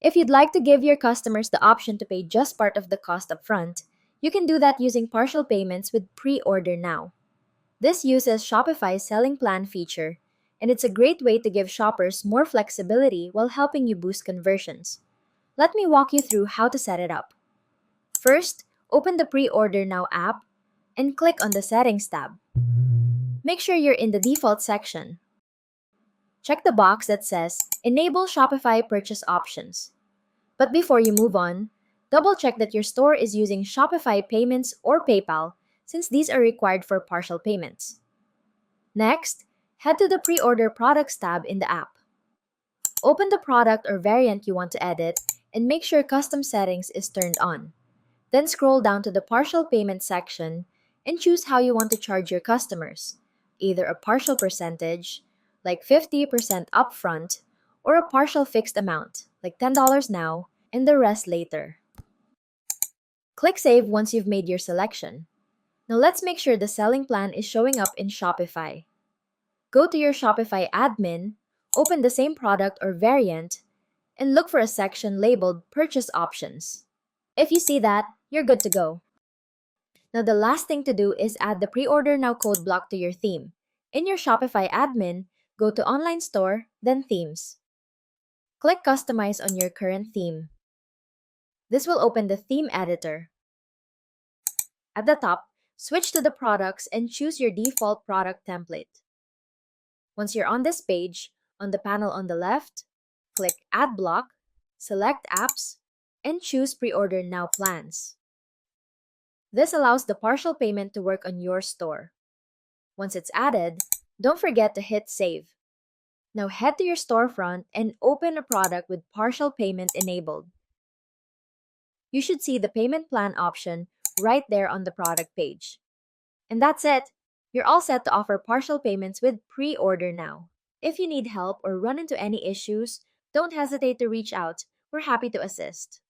If you'd like to give your customers the option to pay just part of the cost upfront, you can do that using partial payments with PreOrder Now. This uses Shopify's selling plan feature, and it's a great way to give shoppers more flexibility while helping you boost conversions. Let me walk you through how to set it up. First, open the PreOrder Now app and click on the Settings tab. Make sure you're in the default section. Check the box that says Enable Shopify Purchase Options. But before you move on, double check that your store is using Shopify Payments or PayPal, since these are required for partial payments. Next, head to the Pre-order Products tab in the app. Open the product or variant you want to edit and make sure Custom Settings is turned on. Then scroll down to the Partial Payment section and choose how you want to charge your customers, either a partial percentage, like 50% upfront, or a partial fixed amount, like $10 now, and the rest later. Click Save once you've made your selection. Now let's make sure the selling plan is showing up in Shopify. Go to your Shopify admin, open the same product or variant, and look for a section labeled Purchase Options. If you see that, you're good to go. Now the last thing to do is add the Pre-order Now code block to your theme. In your Shopify admin, go to Online Store, then Themes. Click Customize on your current theme. This will open the theme editor. At the top, switch to the products and choose your default product template. Once you're on this page, on the panel on the left, click Add Block, select Apps, and choose Pre-order Now Plans. This allows the partial payment to work on your store. Once it's added, don't forget to hit Save. Now head to your storefront and open a product with partial payment enabled. You should see the payment plan option right there on the product page. And that's it. You're all set to offer partial payments with Pre-order Now. If you need help or run into any issues, don't hesitate to reach out. We're happy to assist.